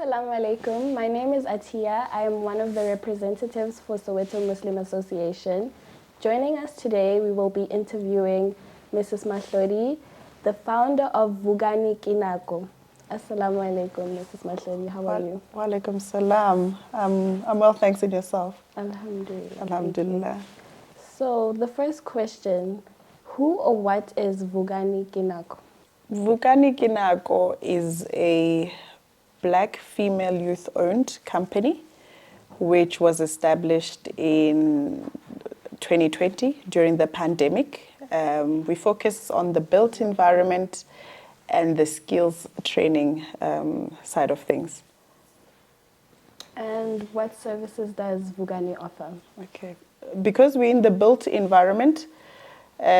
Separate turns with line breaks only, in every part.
Assalamu alaikum. My name is Atiya. I am one of the representatives for Soweto Muslim Association. Joining us today, we will be interviewing Mrs. Mahlodi, the founder of Bugani Kinako. Assalamu alaikum, Mrs. Mahlodi. How are you?
Wa alaikum salam. I'm well, thanks, and yourself?
Alhamdulillah.
Alhamdulillah.
So the first question, who or what is Bugani Kinako?
Bugani Kinako is a Black female youth-owned company which was established in 2020 during the pandemic. We focus on the built environment and the skills training side of things.
And what services does Bugani offer?
Okay, because we're in the built environment,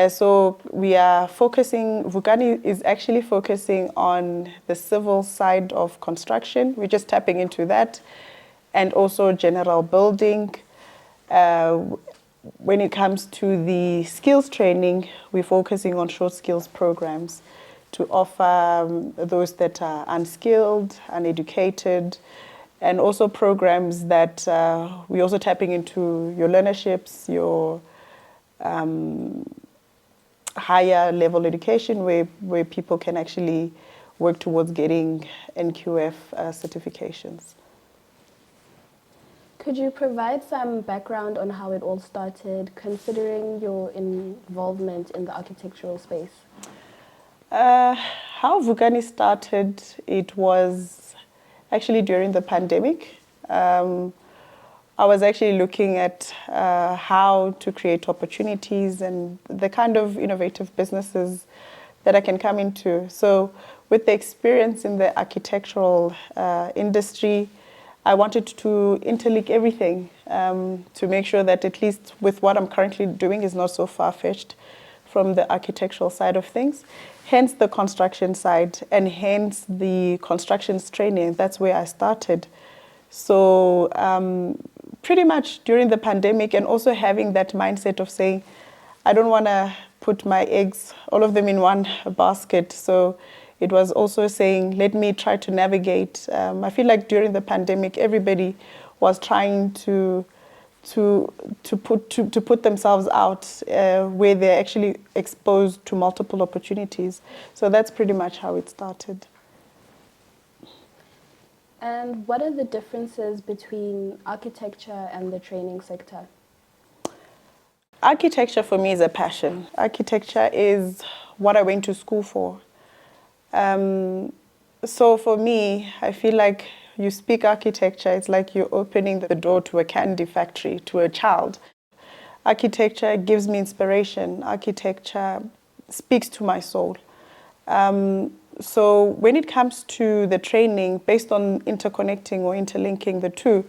so we are focusing, Bugani is actually focusing on the civil side of construction. We're just tapping into that, and also general building. When it comes to the skills training, we're focusing on short skills programs to offer those that are unskilled, uneducated, and also programs that we're also tapping into your learnerships, your higher level education where people can actually work towards getting NQF certifications.
Could you provide some background on how it all started, considering your involvement in the architectural space?
How Bugani started, it was actually during the pandemic. I was actually looking at how to create opportunities and the kind of innovative businesses that I can come into. So with the experience in the architectural industry, I wanted to interlink everything to make sure that at least with what I'm currently doing is not so far-fetched from the architectural side of things, hence the construction side and hence the constructions training. That's where I started. So pretty much during the pandemic, and also having that mindset of saying, I don't want to put my eggs, all of them in one basket. So it was also saying, let me try to navigate. I feel like during the pandemic, everybody was trying to put themselves out where they're actually exposed to multiple opportunities. So that's pretty much how it started.
And what are the differences between architecture and the training sector?
Architecture for me is a passion. Architecture is what I went to school for. So for me, I feel like you speak architecture, it's like you're opening the door to a candy factory to a child. Architecture gives me inspiration. Architecture speaks to my soul. So when it comes to the training, based on interconnecting or interlinking the two,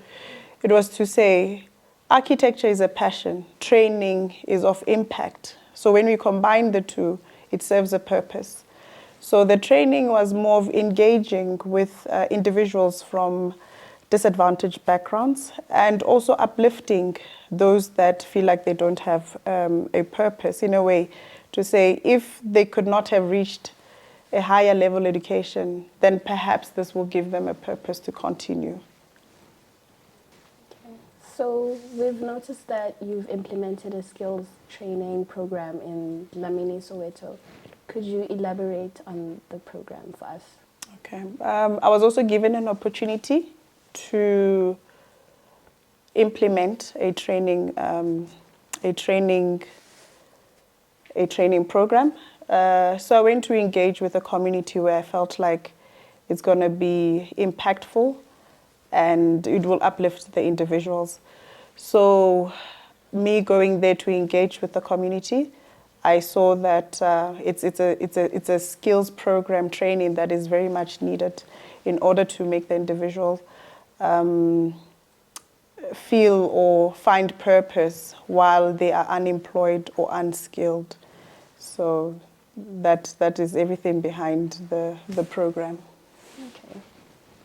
it was to say architecture is a passion, training is of impact. So when we combine the two, it serves a purpose. So the training was more of engaging with individuals from disadvantaged backgrounds and also uplifting those that feel like they don't have a purpose, in a way to say if they could not have reached a higher level education, then perhaps this will give them a purpose to continue.
Okay. So we've noticed that you've implemented a skills training program in Dlamini, Soweto. Could you elaborate on the program for us?
Okay. I was also given an opportunity to implement a training program. So I went to engage with a community where I felt like it's going to be impactful and it will uplift the individuals. So me going there to engage with the community, I saw that it's a skills program training that is very much needed in order to make the individual feel or find purpose while they are unemployed or unskilled. So that is everything behind the program.
Okay.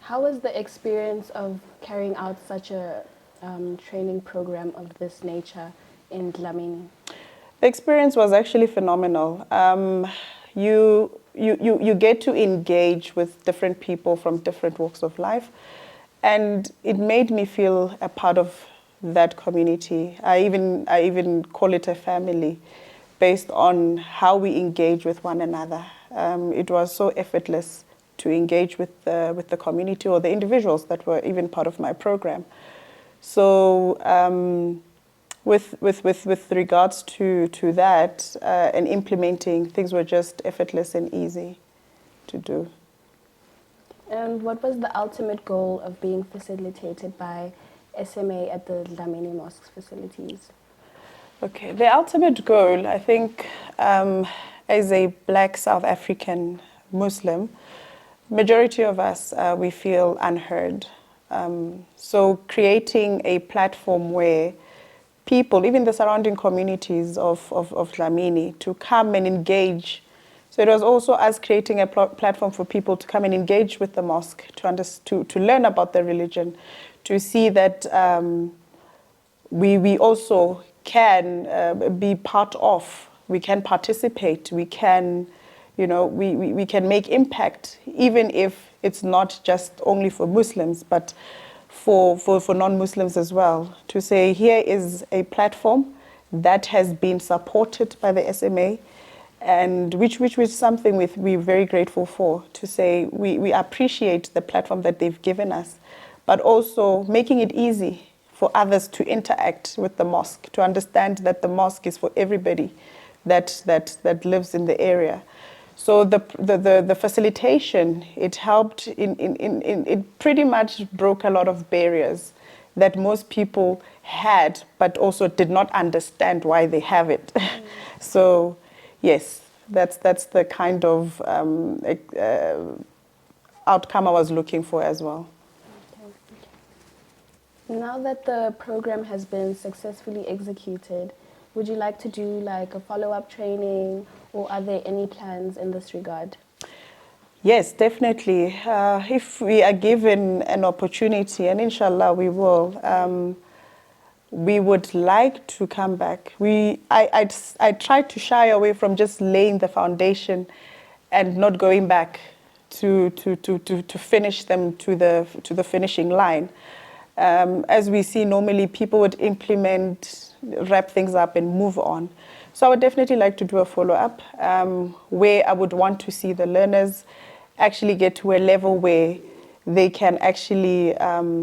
How was the experience of carrying out such a training program of this nature in Dlamini?
The experience was actually phenomenal. you get to engage with different people from different walks of life. And it made me feel a part of that community. I even call it a family based on how we engage with one another. It was so effortless to engage with the community or the individuals that were even part of my program. So with regards to that and implementing, things were just effortless and easy to do.
And what was the ultimate goal of being facilitated by SMA at the Dlamini Mosque's facilities?
Okay, the ultimate goal, I think, as a Black South African Muslim, majority of us, we feel unheard. So creating a platform where people, even the surrounding communities of Dlamini, to come and engage. So it was also us creating a platform for people to come and engage with the mosque, to learn about the religion, to see that we also can be part of, we can participate, we can, we can make impact, even if it's not just only for Muslims, but for non-Muslims as well. To say, here is a platform that has been supported by the SMA, and which was something we're very grateful for, to say we appreciate the platform that they've given us, but also making it easy for others to interact with the mosque, to understand that the mosque is for everybody that lives in the area. So the facilitation, it helped it pretty much broke a lot of barriers that most people had, but also did not understand why they have it. So yes, that's the kind of outcome I was looking for as well.
Now that the program has been successfully executed, would you like to do like a follow-up training, or are there any plans in this regard?
Yes, definitely. If we are given an opportunity, and inshallah we will, we would like to come back. I tried to shy away from just laying the foundation and not going back to finish them to the finishing line. As we see, normally people would implement, wrap things up and move on. So I would definitely like to do a follow-up where I would want to see the learners actually get to a level where they can actually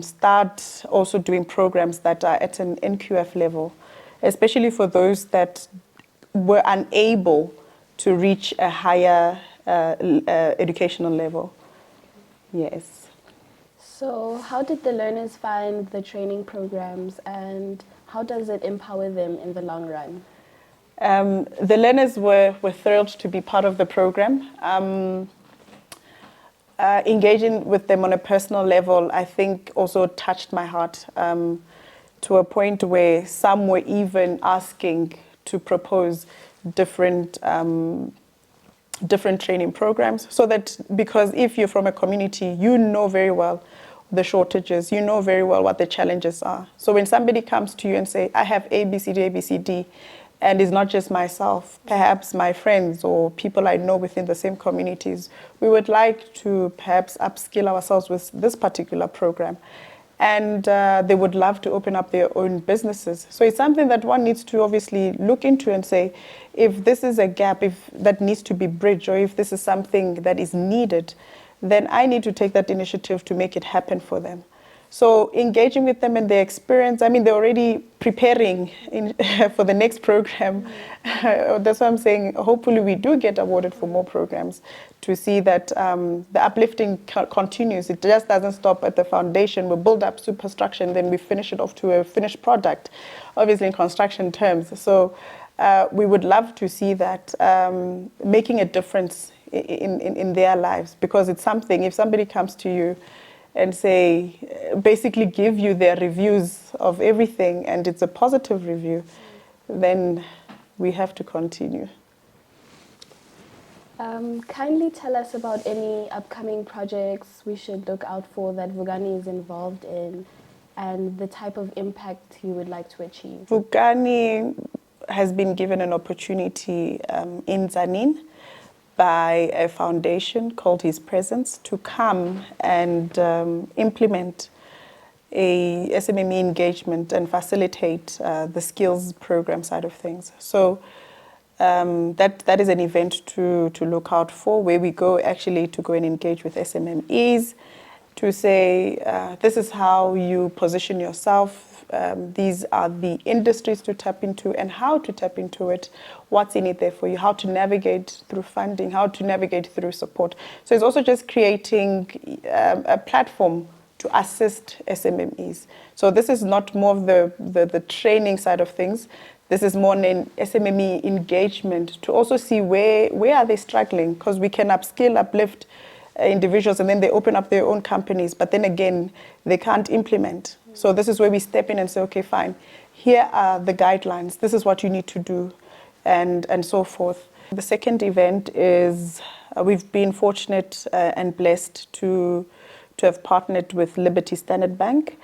start also doing programs that are at an NQF level, especially for those that were unable to reach a higher educational level. Yes.
So how did the learners find the training programs, and how does it empower them in the long run?
The learners were thrilled to be part of the program. Engaging with them on a personal level, I think, also touched my heart to a point where some were even asking to propose different training programs, so that, because if you're from a community, you know very well the shortages, you know very well what the challenges are. So when somebody comes to you and say, I have A, B, C, D, A, B, C, D, and it's not just myself, perhaps my friends or people I know within the same communities, we would like to perhaps upskill ourselves with this particular program. And they would love to open up their own businesses. So it's something that one needs to obviously look into and say, if this is a gap, if that needs to be bridged, or if this is something that is needed, then I need to take that initiative to make it happen for them. So engaging with them and their experience, I mean, they're already preparing for the next program. That's why I'm saying, hopefully we do get awarded for more programs, to see that the uplifting continues. It just doesn't stop at the foundation. We build up superstructure and then we finish it off to a finished product, obviously in construction terms. So we would love to see that making a difference in their lives, because it's something, if somebody comes to you and say, basically give you their reviews of everything, and it's a positive review, then we have to continue.
Kindly tell us about any upcoming projects we should look out for that Bugani is involved in, and the type of impact you would like to achieve.
Bugani has been given an opportunity in Zanin, by a foundation called His Presence to come and implement a SMME engagement and facilitate the skills program side of things. So that is an event to look out for, where we go actually to go and engage with SMMEs to say, this is how you position yourself. These are the industries to tap into and how to tap into it, what's in it there for you, how to navigate through funding, how to navigate through support. So it's also just creating a platform to assist SMMEs. So this is not more of the training side of things. This is more an SMME engagement to also see where are they struggling, because we can upskill, uplift individuals, and then they open up their own companies, but then again, they can't implement. So this is where we step in and say, okay, fine, here are the guidelines, this is what you need to do, and so forth. The second event is, we've been fortunate and blessed to have partnered with Liberty Standard Bank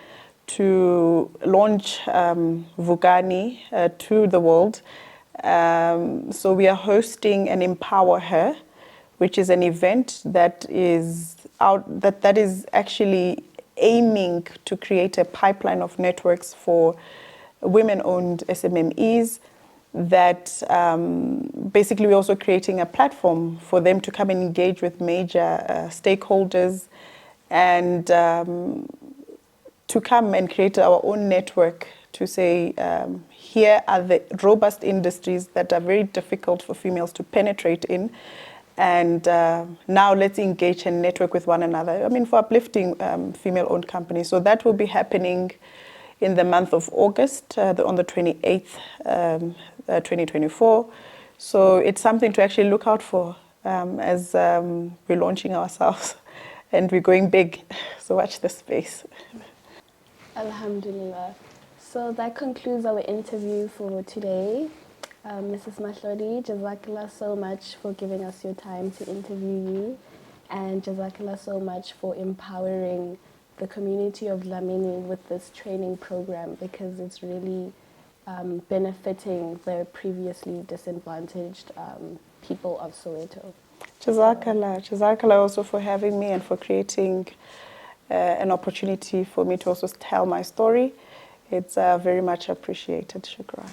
to launch Bugani to the world. So we are hosting an Empower Her, which is an event that is actually aiming to create a pipeline of networks for women-owned SMMEs, that basically we're also creating a platform for them to come and engage with major stakeholders, and to come and create our own network to say, here are the robust industries that are very difficult for females to penetrate in. And now let's engage and network with one another. I mean, for uplifting female-owned companies. So that will be happening in the month of August, on the 28th, 2024. So it's something to actually look out for as we're launching ourselves and we're going big. So watch this space.
Alhamdulillah. So that concludes our interview for today. Mrs. Mahlodi, Jazakallah so much for giving us your time to interview you, and Jazakallah so much for empowering the community of Dlamini with this training program, because it's really benefiting the previously disadvantaged people of Soweto.
Jazakallah. Jazakallah also for having me and for creating an opportunity for me to also tell my story. It's very much appreciated. Shukran.